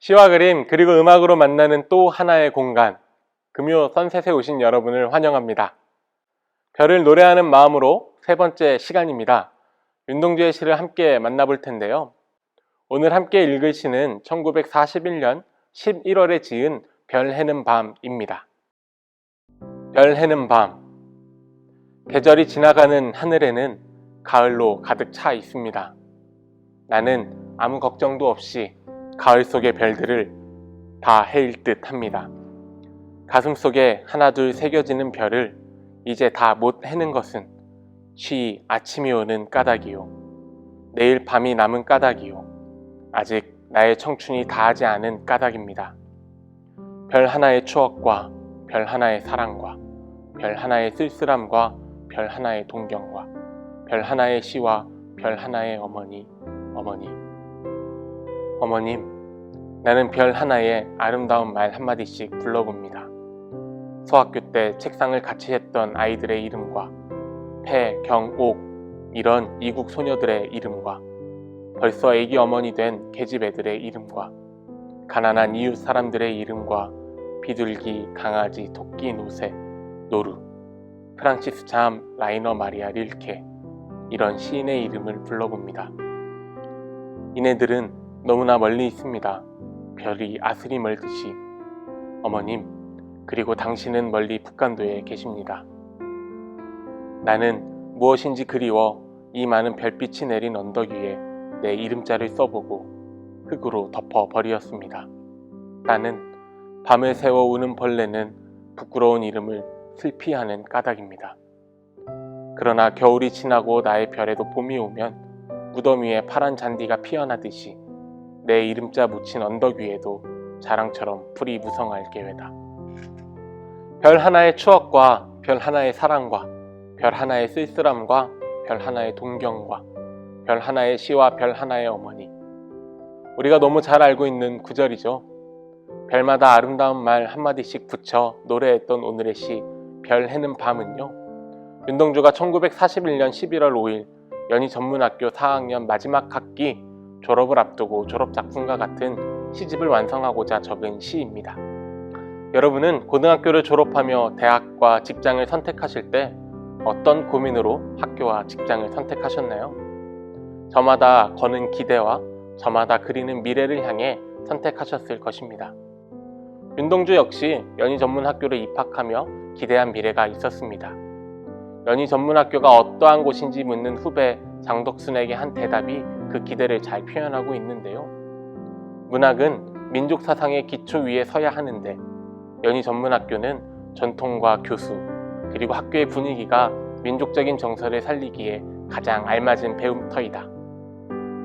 시와 그림 그리고 음악으로 만나는 또 하나의 공간, 금요 선셋에 오신 여러분을 환영합니다. 별을 노래하는 마음으로 세 번째 시간입니다. 윤동주의 시를 함께 만나볼 텐데요. 오늘 함께 읽을 시는 1941년 11월에 지은 별 해는 밤입니다. 별 해는 밤. 계절이 지나가는 하늘에는 가을로 가득 차 있습니다. 나는 아무 걱정도 없이 가을 속의 별들을 다 헤일 듯 합니다. 가슴 속에 하나둘 새겨지는 별을 이제 다 못 해는 것은 쉬 아침이 오는 까닭이요, 내일 밤이 남은 까닭이요, 아직 나의 청춘이 다하지 않은 까닭입니다. 별 하나의 추억과 별 하나의 사랑과 별 하나의 쓸쓸함과 별 하나의 동경과 별 하나의 시와 별 하나의 어머니. 어머님, 나는 별 하나의 아름다운 말 한마디씩 불러봅니다. 소학교 때 책상을 같이 했던 아이들의 이름과 폐, 경, 옥 이런 이국 소녀들의 이름과 벌써 애기 어머니 된 계집 애들의 이름과 가난한 이웃 사람들의 이름과 비둘기, 강아지, 토끼, 노새, 노루, 프란시스 잠, 라이너 마리아 릴케 이런 시인의 이름을 불러봅니다. 이네들은 너무나 멀리 있습니다. 별이 아스리 멀듯이. 어머님, 그리고 당신은 멀리 북간도에 계십니다. 나는 무엇인지 그리워 이 많은 별빛이 내린 언덕 위에 내 이름자를 써보고 흙으로 덮어버리었습니다. 나는 밤을 새워 우는 벌레는 부끄러운 이름을 슬피하는 까닭입니다. 그러나 겨울이 지나고 나의 별에도 봄이 오면 무덤 위에 파란 잔디가 피어나듯이 내 이름자 묻힌 언덕 위에도 자랑처럼 풀이 무성할 계획다. 별 하나의 추억과 별 하나의 사랑과 별 하나의 쓸쓸함과 별 하나의 동경과 별 하나의 시와 별 하나의 어머니. 우리가 너무 잘 알고 있는 구절이죠. 별마다 아름다운 말 한마디씩 붙여 노래했던 오늘의 시 별 해는 밤은요, 윤동주가 1941년 11월 5일 연희전문학교 4학년 마지막 학기 졸업을 앞두고 졸업작품과 같은 시집을 완성하고자 적은 시입니다. 여러분은 고등학교를 졸업하며 대학과 직장을 선택하실 때 어떤 고민으로 학교와 직장을 선택하셨나요? 저마다 거는 기대와 저마다 그리는 미래를 향해 선택하셨을 것입니다. 윤동주 역시 연희전문학교를 입학하며 기대한 미래가 있었습니다. 연희전문학교가 어떠한 곳인지 묻는 후배 장덕순에게 한 대답이 그 기대를 잘 표현하고 있는데요. 문학은 민족 사상의 기초 위에 서야 하는데 연희전문학교는 전통과 교수 그리고 학교의 분위기가 민족적인 정서를 살리기에 가장 알맞은 배움터이다.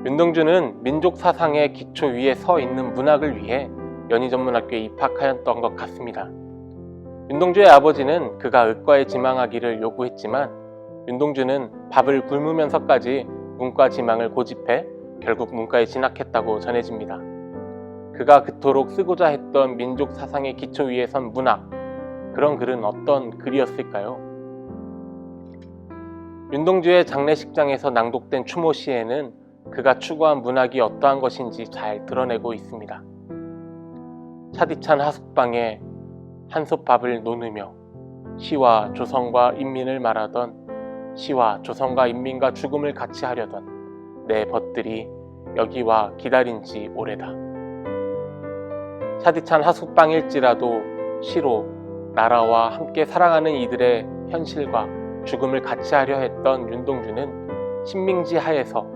윤동주는 민족 사상의 기초 위에 서 있는 문학을 위해 연희전문학교에 입학하였던 것 같습니다. 윤동주의 아버지는 그가 의과에 지망하기를 요구했지만 윤동주는 밥을 굶으면서까지 문과 지망을 고집해 결국 문과에 진학했다고 전해집니다. 그가 그토록 쓰고자 했던 민족 사상의 기초 위에 선 문학, 그런 글은 어떤 글이었을까요? 윤동주의 장례식장에서 낭독된 추모시에는 그가 추구한 문학이 어떠한 것인지 잘 드러내고 있습니다. 차디찬 하숙방에 한솥밥을 노느며 시와 조선과 인민을 말하던 시와 조선과 인민과 죽음을 같이 하려던 내 벗들이 여기와 기다린 지 오래다. 차디찬 하숙방일지라도 시로 나라와 함께 살아가는 이들의 현실과 죽음을 같이 하려 했던 윤동주는 신명지 하에서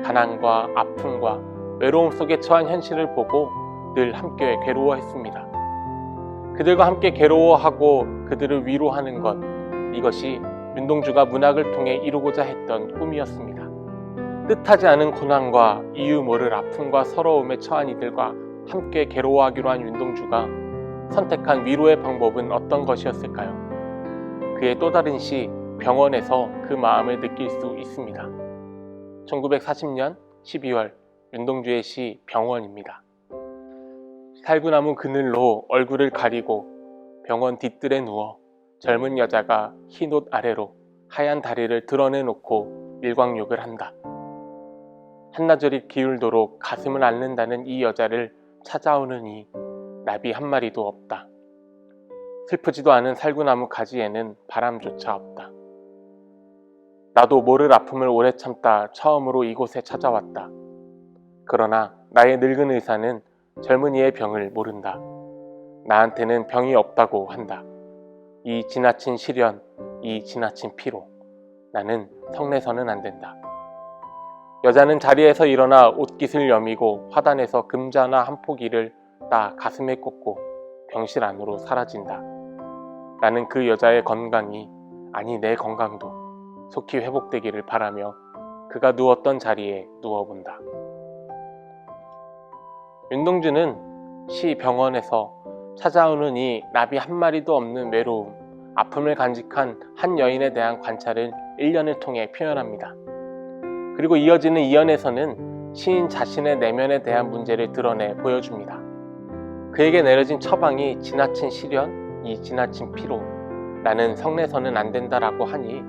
가난과 아픔과 외로움 속에 처한 현실을 보고 늘 함께 괴로워했습니다. 그들과 함께 괴로워하고 그들을 위로하는 것, 이것이 윤동주가 문학을 통해 이루고자 했던 꿈이었습니다. 뜻하지 않은 고난과 이유 모를 아픔과 서러움에 처한 이들과 함께 괴로워하기로 한 윤동주가 선택한 위로의 방법은 어떤 것이었을까요? 그의 또 다른 시 병원에서 그 마음을 느낄 수 있습니다. 1940년 12월 윤동주의 시 병원입니다. 살구나무 그늘로 얼굴을 가리고 병원 뒤뜰에 누워 젊은 여자가 흰 옷 아래로 하얀 다리를 드러내놓고 일광욕을 한다. 한나절이 기울도록 가슴을 앓는다는 이 여자를 찾아오느니 나비 한 마리도 없다. 슬프지도 않은 살구나무 가지에는 바람조차 없다. 나도 모를 아픔을 오래 참다 처음으로 이곳에 찾아왔다. 그러나 나의 늙은 의사는 젊은이의 병을 모른다. 나한테는 병이 없다고 한다. 이 지나친 시련, 이 지나친 피로, 나는 성내서는 안 된다. 여자는 자리에서 일어나 옷깃을 여미고 화단에서 금자나 한 포기를 따 가슴에 꽂고 병실 안으로 사라진다. 나는 그 여자의 건강이, 아니 내 건강도 속히 회복되기를 바라며 그가 누웠던 자리에 누워본다. 윤동주는 시 병원에서 찾아오는 이 나비 한 마리도 없는 외로움, 아픔을 간직한 한 여인에 대한 관찰을 1년을 통해 표현합니다. 그리고 이어지는 2연에서는 시인 자신의 내면에 대한 문제를 드러내 보여줍니다. 그에게 내려진 처방이 지나친 시련, 이 지나친 피로, 나는 성내서는 안 된다라고 하니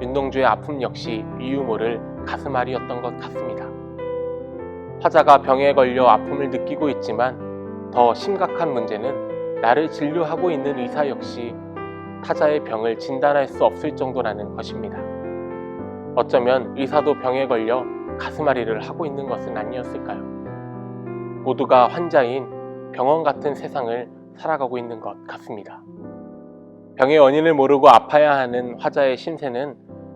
윤동주의 아픔 역시 이유모를 가슴앓이였던 것 같습니다. 화자가 병에 걸려 아픔을 느끼고 있지만 더 심각한 문제는 나를 진료하고 있는 의사 역시 타자의 병을 진단할 수 없을 정도라는 것입니다. 어쩌면 의사도 병에 걸려 가슴앓이를 하고 있는 것은 아니었을까요? 모두가 환자인 병원 같은 세상을 살아가고 있는 것 같습니다. 병의 원인을 모르고 아파야 하는 화자의 심세는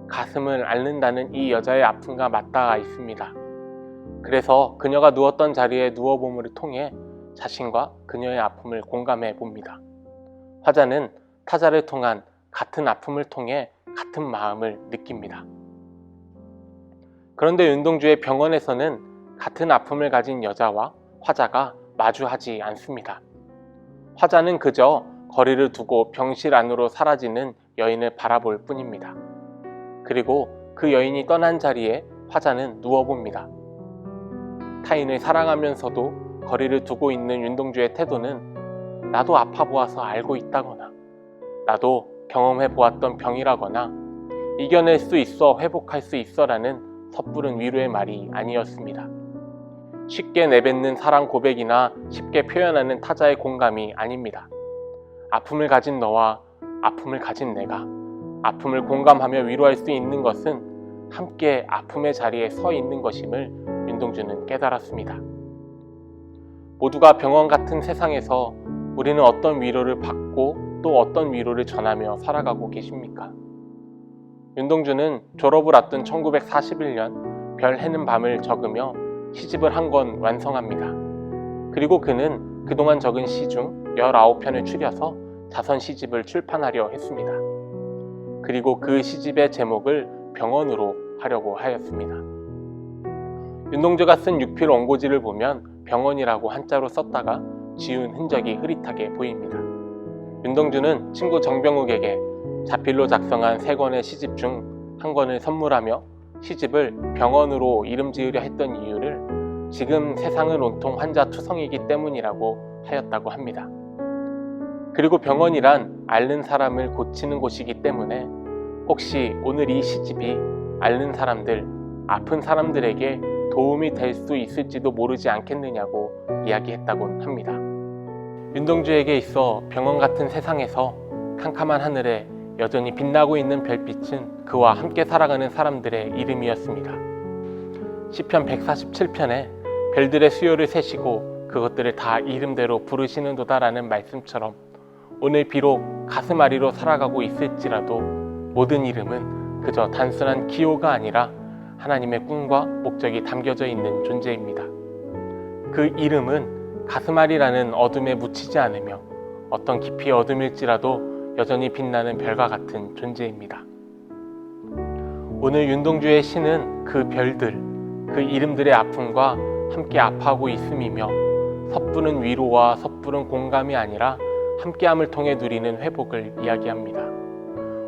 가슴을 앓는다는 이 여자의 아픔과 맞닿아 있습니다. 그래서 그녀가 누웠던 자리에 누워봄을 통해 자신과 그녀의 아픔을 공감해 봅니다. 화자는 타자를 통한 같은 아픔을 통해 같은 마음을 느낍니다. 그런데 윤동주의 병원에서는 같은 아픔을 가진 여자와 화자가 마주하지 않습니다. 화자는 그저 거리를 두고 병실 안으로 사라지는 여인을 바라볼 뿐입니다. 그리고 그 여인이 떠난 자리에 화자는 누워봅니다. 타인을 사랑하면서도 거리를 두고 있는 윤동주의 태도는 나도 아파보아서 알고 있다거나 나도 경험해보았던 병이라거나 이겨낼 수 있어 회복할 수 있어라는 섣부른 위로의 말이 아니었습니다. 쉽게 내뱉는 사랑 고백이나 쉽게 표현하는 타자의 공감이 아닙니다. 아픔을 가진 너와 아픔을 가진 내가 아픔을 공감하며 위로할 수 있는 것은 함께 아픔의 자리에 서 있는 것임을 윤동주는 깨달았습니다. 모두가 병원 같은 세상에서 우리는 어떤 위로를 받고 또 어떤 위로를 전하며 살아가고 계십니까? 윤동주는 졸업을 앞둔 1941년 별 해는 밤을 적으며 시집을 한 권 완성합니다. 그리고 그는 그동안 적은 시 중 19편을 추려서 자선 시집을 출판하려 했습니다. 그리고 그 시집의 제목을 병원으로 하려고 하였습니다. 윤동주가 쓴 육필 원고지를 보면 병원이라고 한자로 썼다가 지운 흔적이 흐릿하게 보입니다. 윤동주는 친구 정병욱에게 자필로 작성한 3권의 시집 중 한 권을 선물하며 시집을 병원으로 이름 지으려 했던 이유를 지금 세상은 온통 환자 투성이기 때문이라고 하였다고 합니다. 그리고 병원이란 앓는 사람을 고치는 곳이기 때문에 혹시 오늘 이 시집이 앓는 사람들, 아픈 사람들에게 도움이 될 수 있을지도 모르지 않겠느냐고 이야기했다곤 합니다. 윤동주에게 있어 병원 같은 세상에서 캄캄한 하늘에 여전히 빛나고 있는 별빛은 그와 함께 살아가는 사람들의 이름이었습니다. 시편 147편에 별들의 수요를 세시고 그것들을 다 이름대로 부르시는도다라는 말씀처럼 오늘 비록 가슴앓이로 살아가고 있을지라도 모든 이름은 그저 단순한 기호가 아니라 하나님의 꿈과 목적이 담겨져 있는 존재입니다. 그 이름은 가슴앓이라는 어둠에 묻히지 않으며 어떤 깊이 어둠일지라도 여전히 빛나는 별과 같은 존재입니다. 오늘 윤동주의 시는 그 별들, 그 이름들의 아픔과 함께 아파하고 있음이며 섣부른 위로와 섣부른 공감이 아니라 함께함을 통해 누리는 회복을 이야기합니다.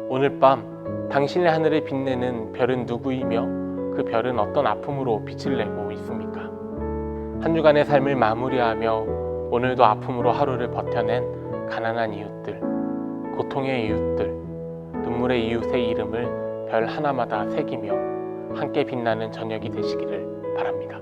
오늘 밤 당신의 하늘을 빛내는 별은 누구이며 그 별은 어떤 아픔으로 빛을 내고 있습니까? 한 주간의 삶을 마무리하며 오늘도 아픔으로 하루를 버텨낸 가난한 이웃들, 고통의 이웃들, 눈물의 이웃의 이름을 별 하나마다 새기며 함께 빛나는 저녁이 되시기를 바랍니다.